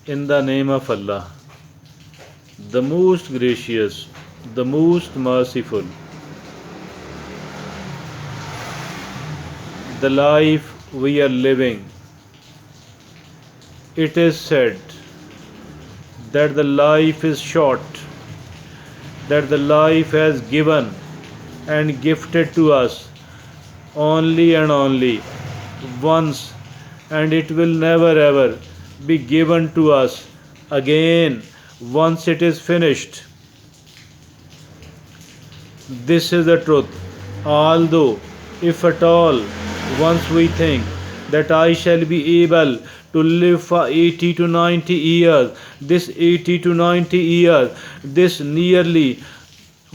In the name of Allah, the most gracious, the most merciful. The life we are living, it is said that the life is short, that the life has given and gifted to us only and only once, and it will never ever be given to us again once it is finished. This is the truth. Although, if at all, once we think that I shall be able to live for 80 to 90 years, this 80 to 90 years, this nearly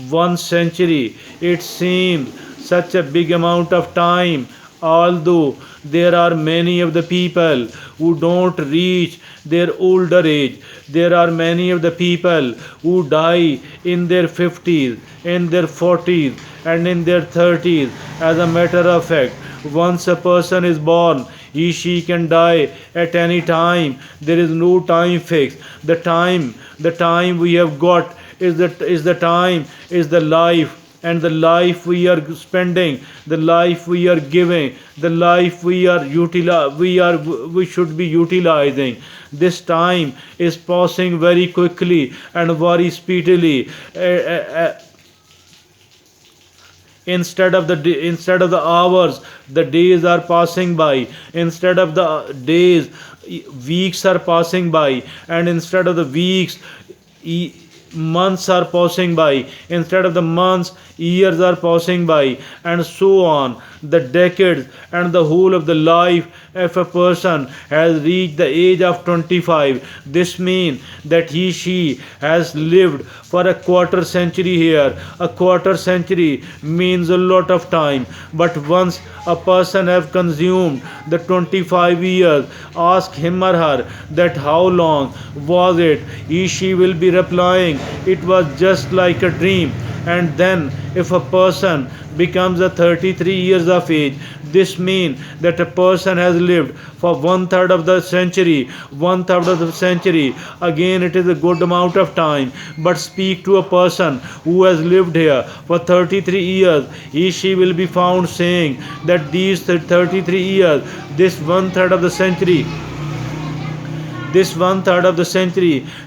1 century, it seems such a big amount of time. Although there are many of the people who don't reach their older age, there are many of the people who die in their 50s, in their 40s, and in their 30s. As a matter of fact, once a person is born, she can die at any time. There is no time fixed. The time we have got is the time, is the life, and the life we are spending, the life we are giving, the life we should be utilizing. This time is passing very quickly and very speedily. Instead of the hours, the days are passing by. Instead of the days, weeks are passing by. And instead of the weeks, months are passing by. Instead of the months, years are passing by, and so on. The decades and the whole of the life, if a person has reached the age of 25, this means that she has lived for a quarter century here. A quarter century means a lot of time. But once a person have consumed the 25 years, ask him or her that how long was it, she will be replying, it was just like a dream. And then if a person becomes a 33 years of age, this means that a person has lived for one third of the century. Again, it is a good amount of time. But speak to a person who has lived here for 33 years, she will be found saying that these 33 years, this one third of the century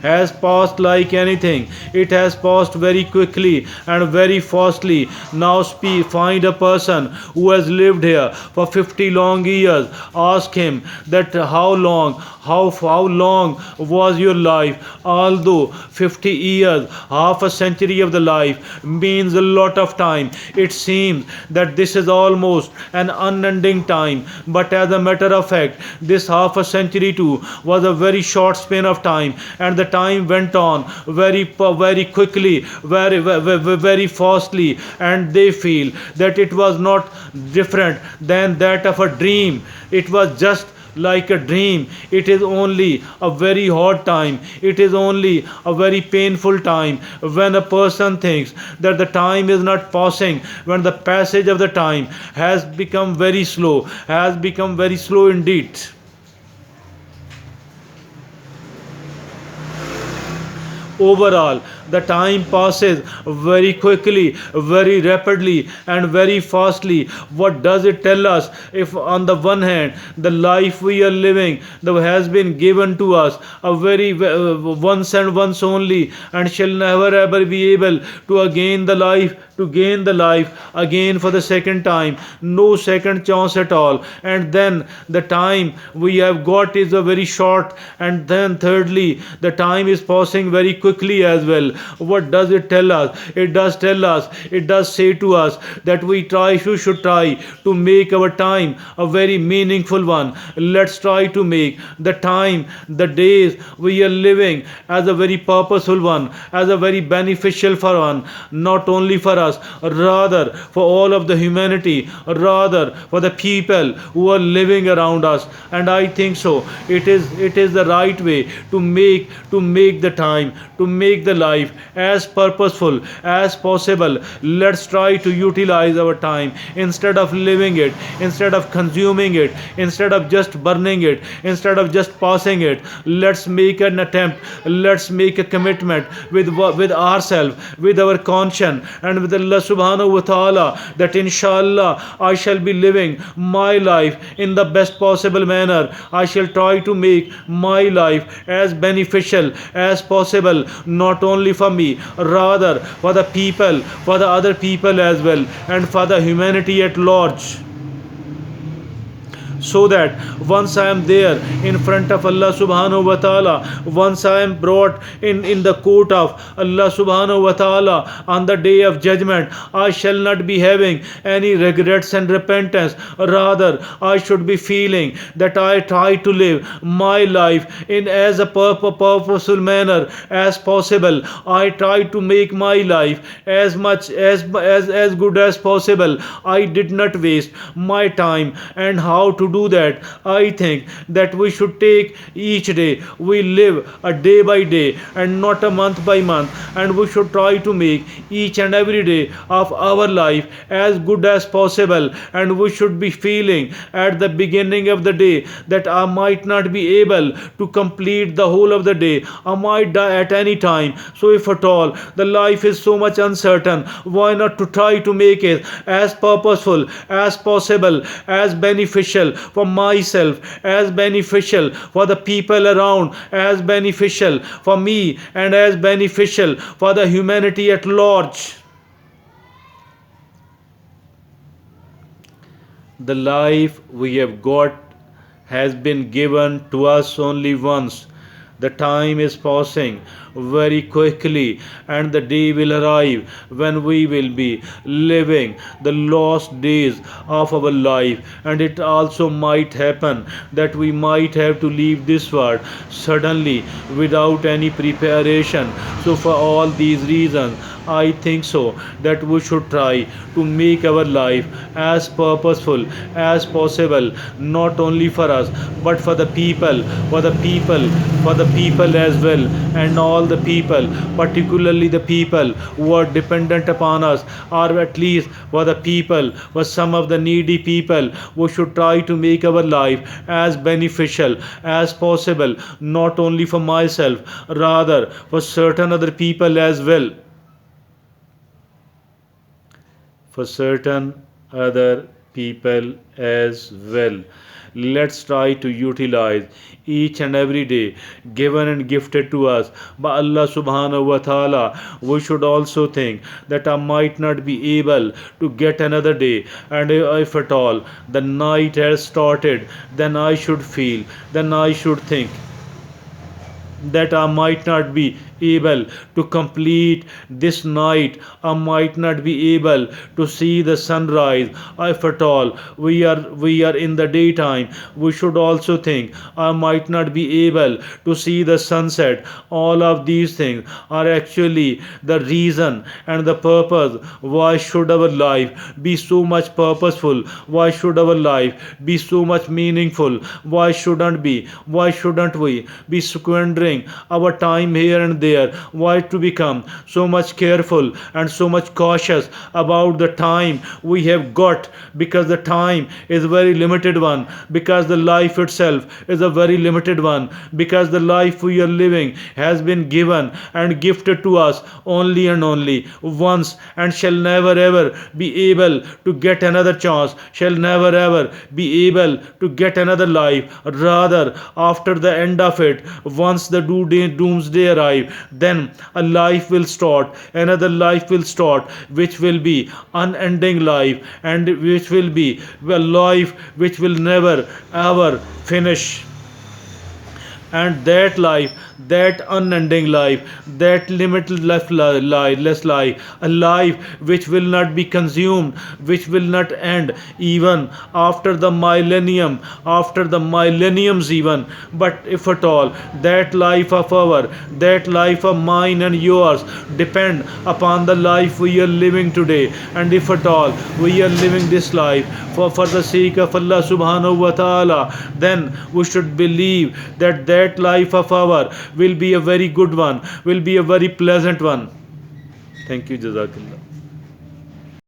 has passed like anything. It has passed very quickly and very fastly. Now find a person who has lived here for 50 long years. Ask him that how long was your life. Although 50 years, half a century of the life means a lot of time. It seems that this is almost an unending time. But as a matter of fact, this half a century too was a very short span of time, and the time went on very quickly, very fastly, and they feel that it was not different than that of a dream. It was just like a dream. It is only a very hard time. It is only a very painful time when a person thinks that the time is not passing, when the passage of the time has become very slow indeed. Overall, the time passes very quickly, very rapidly, and very fastly. What does it tell us? If on the one hand, the life we are living that has been given to us a very once and once only, and shall never ever be able to gain the life again for the second time, no second chance at all. And then the time we have got is a very short, and then thirdly, the time is passing very quickly as well. What does it tell us? It does say to us that we should try to make our time a very meaningful one. Let's try to make the time, the days we are living as a very purposeful one, as a very beneficial for one, not only for us, rather for all of the humanity, rather for the people who are living around us. And I think so. It is the right way to make the time, to make the life life as purposeful as possible. Let's try to utilize our time instead of living it, instead of consuming it, instead of just burning it, instead of just passing it. Let's make an attempt, let's make a commitment with ourselves, with our conscience, and with Allah subhanahu wa ta'ala, that inshallah I shall be living my life in the best possible manner. I shall try to make my life as beneficial as possible, not only for me, rather for the people, for the other people as well, and for the humanity at large, so that once I am there in front of Allah subhanahu wa ta'ala, once I am brought in the court of Allah subhanahu wa ta'ala on the day of judgment, I shall not be having any regrets and repentance. Rather, I should be feeling that I try to live my life in as a purposeful manner as possible. I try to make my life as much as good as possible. I did not waste my time. And how to do that? I think that we should take each day, we live a day by day and not a month by month, and we should try to make each and every day of our life as good as possible. And we should be feeling at the beginning of the day that I might not be able to complete the whole of the day, I might die at any time. So if at all the life is so much uncertain, why not to try to make it as purposeful as possible, as beneficial for myself, as beneficial for the people around, as beneficial for me, and as beneficial for the humanity at large. The life we have got has been given to us only once. The time is passing very quickly, and the day will arrive when we will be living the last days of our life. And it also might happen that we might have to leave this world suddenly without any preparation. So, for all these reasons, I think so that we should try to make our life as purposeful as possible, not only for us but for the people, for the people as well, and all the people, particularly the people who are dependent upon us, or at least for the people, for some of the needy people. We should try to make our life as beneficial as possible, not only for myself, rather for certain other people as well. For certain other people as well. Let's try to utilize each and every day given and gifted to us by Allah subhanahu wa ta'ala. We should also think that I might not be able to get another day, and if at all the night has started, then I should feel, then I should think that I might not be able to complete this night. I might not be able to see the sunrise. If at all we are in the daytime, we should also think I might not be able to see the sunset. All of these things are actually the reason and the purpose. Why should our life be so much purposeful? Why should our life be so much meaningful? Why shouldn't we be squandering our time here and there? Why to become so much careful and so much cautious about the time we have got? Because the time is a very limited one, because the life itself is a very limited one, because the life we are living has been given and gifted to us only and only once, and shall never ever be able to get another chance, shall never ever be able to get another life. Rather, after the end of it, once the doomsday arrive, then a life will start, another life will start, which will be unending life, and which will be a life which will never ever finish. And that life, that unending life, that limitless life, a life which will not be consumed, which will not end even after the millennium, after the millenniums even. But if at all that life of our, that life of mine and yours depend upon the life we are living today, and if at all we are living this life for the sake of Allah subhanahu wa ta'ala, then we should believe that that life of our will be a very good one, will be a very pleasant one. Thank you. Jazakallah.